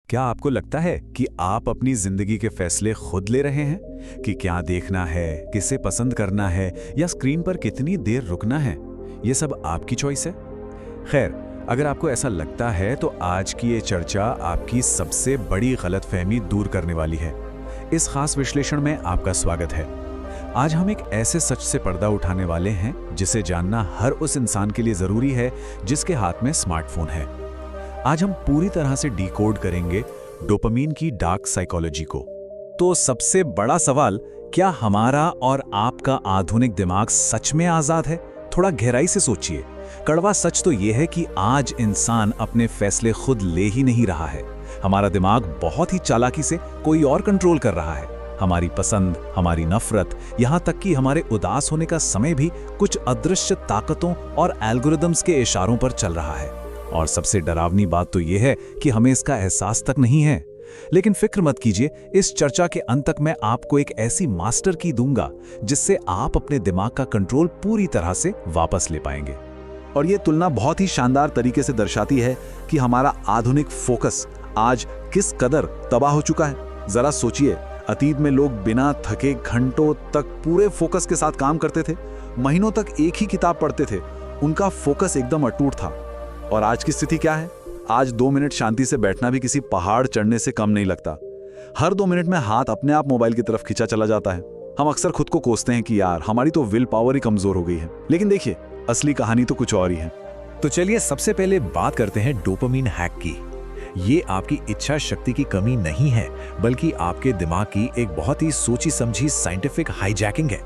क्या आपको लगता है कि आप अपनी जिंदगी के फैसले खुद ले रहे हैं कि क्या देखना है, किसे पसंद करना है या स्क्रीन पर कितनी देर रुकना है? ये सब आपकी चॉइस है। खैर, अगर आपको ऐसा लगता है तो आज की ये चर्चा आपकी सबसे बड़ी गलतफहमी दूर करने वाली है। इस खास विश्लेषण में आपका स्वागत है। आज हम एक ऐसे सच से पर्दा उठाने वाले हैं जिसे जानना हर उस इंसान के लिए जरूरी है जिसके हाथ में स्मार्टफोन है। आज हम पूरी तरह से डिकोड करेंगे डोपामीन की डार्क साइकोलॉजी को। तो सबसे बड़ा सवाल, क्या हमारा और आपका आधुनिक दिमाग सच में आजाद है? थोड़ा गहराई से सोचिए। कड़वा सच तो यह है कि आज इंसान अपने फैसले खुद ले ही नहीं रहा है। हमारा दिमाग बहुत ही चालाकी से कोई और कंट्रोल कर रहा है। हमारी पसंद, हमारी नफरत, यहाँ तक कि हमारे उदास होने का समय भी कुछ अदृश्य ताकतों और एल्गोरिदम्स के इशारों पर चल रहा है। और सबसे डरावनी बात तो यह है कि हमें इसका एहसास तक नहीं है। लेकिन फिक्र मत कीजिए, इस चर्चा के अंत तक मैं आपको एक ऐसी मास्टर की दूंगा जिससे आप अपने दिमाग का कंट्रोल पूरी तरह से वापस ले पाएंगे। और ये तुलना बहुत ही शानदार तरीके से दर्शाती है कि हमारा आधुनिक फोकस आज किस कदर तबाह हो चुका है। जरा सोचिए, अतीत में लोग बिना थके घंटों तक पूरे फोकस के साथ काम करते थे, महीनों तक एक ही किताब पढ़ते थे, उनका फोकस एकदम अटूट था। और आज की स्थिति क्या है? आज 2 मिनट शांति से बैठना भी किसी पहाड़ चढ़ने से कम नहीं लगता। हर 2 मिनट में हाथ अपने आप मोबाइल की तरफ खींचा चला जाता है। हम अक्सर खुद को कोसते हैं कि यार हमारी तो विल पावर ही कमजोर हो गई है। लेकिन देखिए, असली कहानी तो कुछ और ही है। तो चलिए सबसे पहले बात करते हैं डोपामीन हैक की। ये आपकी इच्छा शक्ति की कमी नहीं है, बल्कि आपके दिमाग की एक बहुत ही सोची समझी साइंटिफिक हाईजैकिंग है।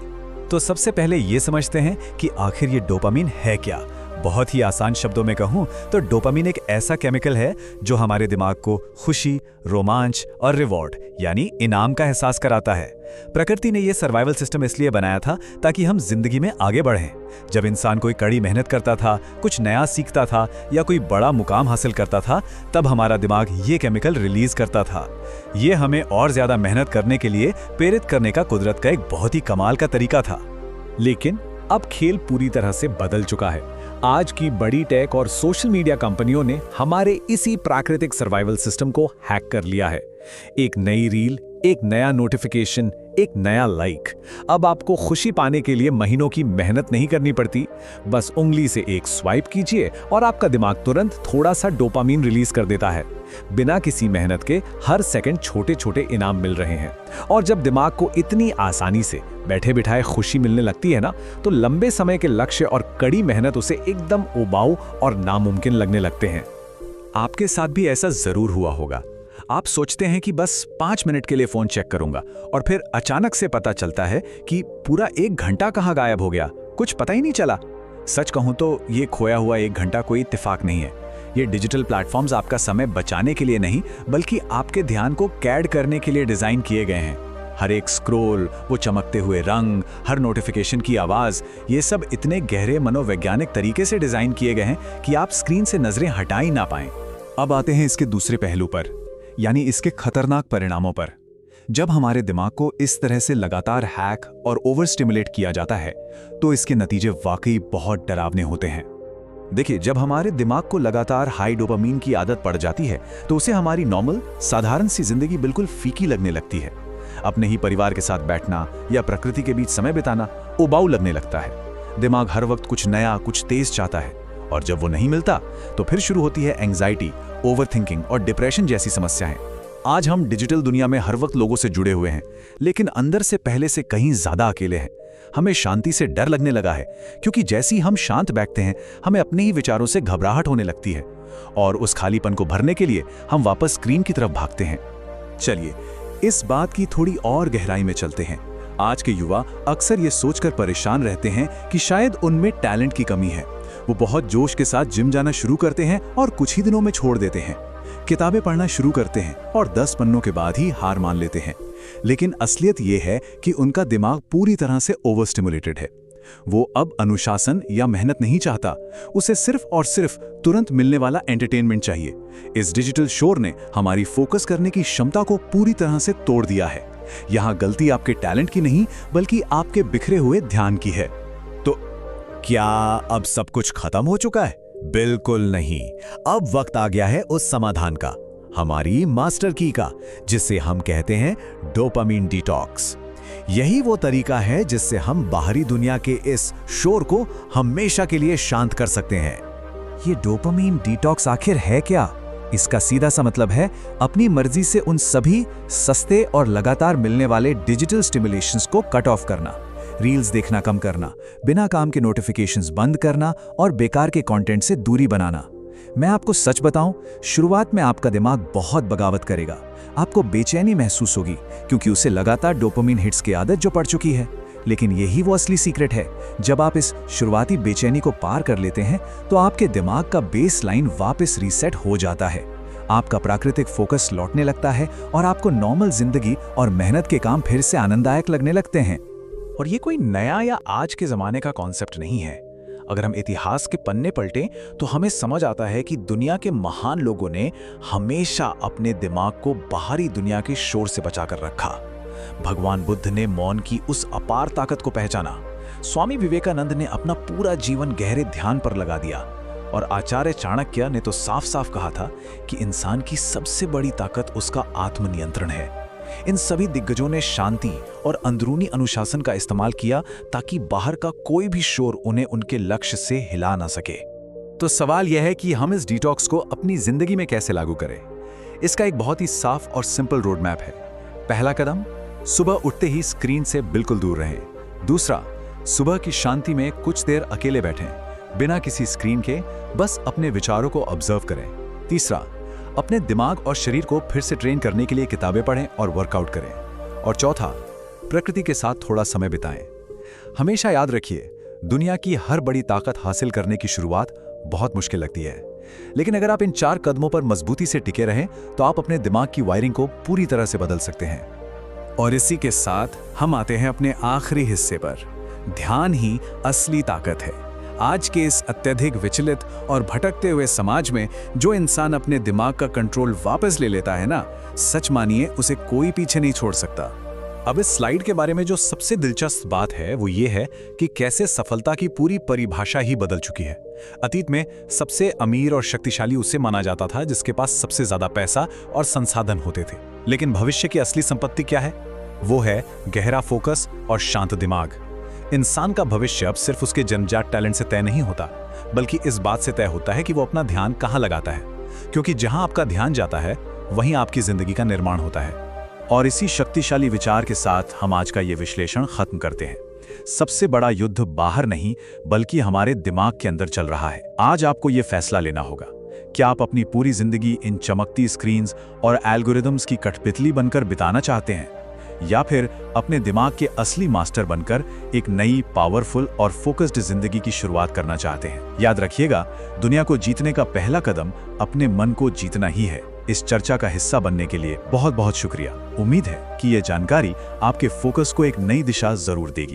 तो सबसे पहले ये समझते हैं कि आखिर ये डोपामीन है क्या। बहुत ही आसान शब्दों में कहूं तो डोपामीन एक ऐसा केमिकल है जो हमारे दिमाग को खुशी, रोमांच और रिवॉर्ड यानी इनाम का एहसास कराता है। प्रकृति ने यह सर्वाइवल सिस्टम इसलिए बनाया था ताकि हम जिंदगी में आगे बढ़ें। जब इंसान कोई कड़ी मेहनत करता था, कुछ नया सीखता था या कोई बड़ा मुकाम हासिल करता था, तब हमारा दिमाग ये केमिकल रिलीज करता था। ये हमें और ज्यादा मेहनत करने के लिए प्रेरित करने का कुदरत का एक बहुत ही कमाल का तरीका था। लेकिन अब खेल पूरी तरह से बदल चुका है। आज की बड़ी टेक और सोशल मीडिया कंपनियों ने हमारे इसी प्राकृतिक सर्वाइवल सिस्टम को हैक कर लिया है। एक नई रील, एक नया नोटिफिकेशन, एक नया लाइक। अब आपको खुशी पाने के लिए महीनों की मेहनत नहीं करनी पड़ती। बस उंगली से एक स्वाइप कीजिए और आपका दिमाग तुरंत थोड़ा सा डोपामीन रिलीज कर देता है। बिना किसी मेहनत के हर सेकंड छोटे छोटे इनाम मिल रहे हैं। और जब दिमाग को इतनी आसानी से बैठे बिठाए खुशी मिलने लगती है ना, तो लंबे समय के लक्ष्य और कड़ी मेहनत उसे एकदम उबाऊ और नामुमकिन लगने लगते हैं। आपके साथ भी ऐसा जरूर हुआ होगा। आप सोचते हैं कि बस 5 मिनट के लिए फोन चेक करूंगा और फिर अचानक से पता चलता है कि पूरा 1 घंटा कहां गायब हो गया, कुछ पता ही नहीं चला। सच कहूं तो ये खोया हुआ 1 घंटा कोई इत्तेफाक नहीं है। ये डिजिटल प्लेटफॉर्म्स आपका समय बचाने के लिए नहीं, बल्कि आपके ध्यान को कैड करने के लिए डिजाइन किए गए हैं। हर एक स्क्रॉल, वो चमकते हुए रंग, हर नोटिफिकेशन की आवाज, ये सब इतने गहरे मनोवैज्ञानिक तरीके से डिजाइन किए गए हैं कि आप स्क्रीन से नजरें हटा ही ना पाएं। अब आते हैं इसके दूसरे पहलू पर, यानी इसके खतरनाक परिणामों पर। जब हमारे दिमाग को इस तरह से लगातार हैक और ओवर स्टिमुलेट किया जाता है, तो इसके नतीजे वाकई बहुत डरावने होते हैं। देखिए, जब हमारे दिमाग को लगातार हाई डोपामीन की आदत पड़ जाती है, तो उसे हमारी नॉर्मल साधारण सी जिंदगी बिल्कुल फीकी लगने लगती है। अपने ही परिवार के साथ बैठना या प्रकृति के बीच समय बिताना उबाऊ लगने लगता है। दिमाग हर वक्त कुछ नया, कुछ तेज चाहता है, और जब वो नहीं मिलता तो फिर शुरू होती है एंजाइटी, ओवरथिंकिंग और डिप्रेशन जैसी समस्याएं। आज हम डिजिटल दुनिया में हर वक्त लोगों से जुड़े हुए हैं, लेकिन अंदर से पहले से कहीं ज्यादा अकेले हैं। हमें शांति से डर लगने लगा है, क्योंकि जैसे ही हम शांत बैठते हैं, हमें अपने ही विचारों से घबराहट होने लगती है, और उस खालीपन को भरने के लिए हम वापस स्क्रीन की तरफ भागते हैं। चलिए इस बात की थोड़ी और गहराई में चलते हैं। आज के युवा अक्सर ये सोचकर परेशान रहते हैं कि शायद उनमें टैलेंट की कमी है। वो बहुत जोश के साथ जिम जाना शुरू करते हैं और कुछ ही दिनों में छोड़ देते हैं। किताबें पढ़ना शुरू करते हैं और 10 पन्नों के बाद ही हार मान लेते हैं। लेकिन असलियत ये है कि उनका दिमाग पूरी तरह से ओवर स्टिमुलेटेड है। वो अब अनुशासन या मेहनत नहीं चाहता, उसे सिर्फ और सिर्फ तुरंत मिलने वाला एंटरटेनमेंट चाहिए। इस डिजिटल शोर ने हमारी फोकस करने की क्षमता को पूरी तरह से तोड़ दिया है। यहाँ गलती आपके टैलेंट की नहीं, बल्कि आपके बिखरे हुए ध्यान की है। तो क्या अब सब कुछ खत्म हो चुका है? बिल्कुल नहीं। अब वक्त आ गया है उस समाधान का। हमारी मास्टर की का, जिसे हम कहते हैं डोपामीन डिटॉक्स। यही वो तरीका है जिससे हम बाहरी दुनिया के इस शोर को हमेशा के लिए शांत कर सकते हैं। ये डोपामीन डिटॉक्स आखिर है क्या? इसका सीधा सा मतलब है अपनी मर्जी से उन सभी सस्ते और लगातार मिलने वाले डिजिटल स्टिमुलेशंस को कट ऑफ करना, रील्स देखना कम करना, बिना काम के नोटिफिकेशंस बंद करना और बेकार के कंटेंट से दूरी बनाना। मैं आपको सच बताऊं, शुरुआत में आपका दिमाग बहुत बगावत करेगा। आपको बेचैनी महसूस होगी क्योंकि उसे लगातार डोपामीन हिट्स की आदत जो पड़ चुकी है। लेकिन यही वो असली सीक्रेट है। जब आप इस शुरुआती बेचैनी को पार कर लेते हैं तो आपके दिमाग का बेस लाइन वापस रीसेट हो जाता है। आपका प्राकृतिक फोकस लौटने लगता है और आपको नॉर्मल जिंदगी और मेहनत के काम फिर से आनंददायक लगने लगते हैं। और ये कोई नया या आज के जमाने का कॉन्सेप्ट नहीं है। अगर हम इतिहास के पन्ने पलटें तो हमें समझ आता है कि दुनिया के महान लोगों ने हमेशा अपने दिमाग को बाहरी दुनिया के शोर से बचाकर रखा। भगवान बुद्ध ने मौन की उस अपार ताकत को पहचाना। स्वामी विवेकानंद ने अपना पूरा जीवन गहरे ध्यान पर लगा दिया। और आचार्य चाणक्य ने तो साफ साफ कहा था कि इंसान की सबसे बड़ी ताकत उसका आत्मनियंत्रण है। इन सभी दिग्गजों ने शांति और अंदरूनी अनुशासन का इस्तेमाल किया ताकि बाहर का कोई भी शोर उन्हें उनके लक्ष्य से हिला ना सके। तो सवाल यह है कि हम इस डिटॉक्स को अपनी जिंदगी में कैसे लागू करें। इसका एक बहुत ही साफ और सिंपल रोड मैप है। पहला कदम, सुबह उठते ही स्क्रीन से बिल्कुल दूर रहें। दूसरा, सुबह की शांति में कुछ देर अकेले बैठें, बिना किसी स्क्रीन के, बस अपने विचारों को ऑब्जर्व करें। तीसरा, अपने दिमाग और शरीर को फिर से ट्रेन करने के लिए किताबें पढ़ें और वर्कआउट करें। और चौथा, प्रकृति के साथ थोड़ा समय बिताएं। हमेशा याद रखिए, दुनिया की हर बड़ी ताकत हासिल करने की शुरुआत बहुत मुश्किल लगती है, लेकिन अगर आप इन 4 कदमों पर मजबूती से टिके रहें तो आप अपने दिमाग की वायरिंग को पूरी तरह से बदल सकते हैं। और इसी के साथ हम आते हैं अपने आखिरी हिस्से पर। ध्यान ही असली ताकत है। आज के इस अत्यधिक विचलित और भटकते हुए समाज में जो इंसान अपने दिमाग का कंट्रोल वापस ले लेता है ना, सच मानिए उसे कोई पीछे नहीं छोड़ सकता। अब इस स्लाइड के बारे में जो सबसे दिलचस्प बात है वो ये है कि कैसे सफलता की पूरी परिभाषा ही बदल चुकी है। अतीत में सबसे अमीर और शक्तिशाली उसे माना जाता था जिसके पास सबसे ज्यादा पैसा और संसाधन होते थे। लेकिन भविष्य की असली संपत्ति क्या है? वो है गहरा फोकस और शांत दिमाग। इंसान का भविष्य अब सिर्फ उसके जन्मजात टैलेंट से तय नहीं होता, बल्कि इस बात से तय होता है कि वो अपना ध्यान कहाँ लगाता है, क्योंकि जहां आपका ध्यान जाता है वहीं आपकी जिंदगी का निर्माण होता है। और इसी शक्तिशाली विचार के साथ हम आज का ये विश्लेषण खत्म करते हैं। सबसे बड़ा युद्ध बाहर नहीं बल्कि हमारे दिमाग के अंदर चल रहा है। आज आपको ये फैसला लेना होगा, क्या आप अपनी पूरी जिंदगी इन चमकती स्क्रीन्स और एल्गोरिदम्स की कठपुतली बनकर बिताना चाहते हैं, या फिर अपने दिमाग के असली मास्टर बनकर एक नई, पावरफुल और फोकस्ड जिंदगी की शुरुआत करना चाहते हैं? याद रखिएगा, दुनिया को जीतने का पहला कदम अपने मन को जीतना ही है। इस चर्चा का हिस्सा बनने के लिए बहुत बहुत शुक्रिया। उम्मीद है कि यह जानकारी आपके फोकस को एक नई दिशा जरूर देगी।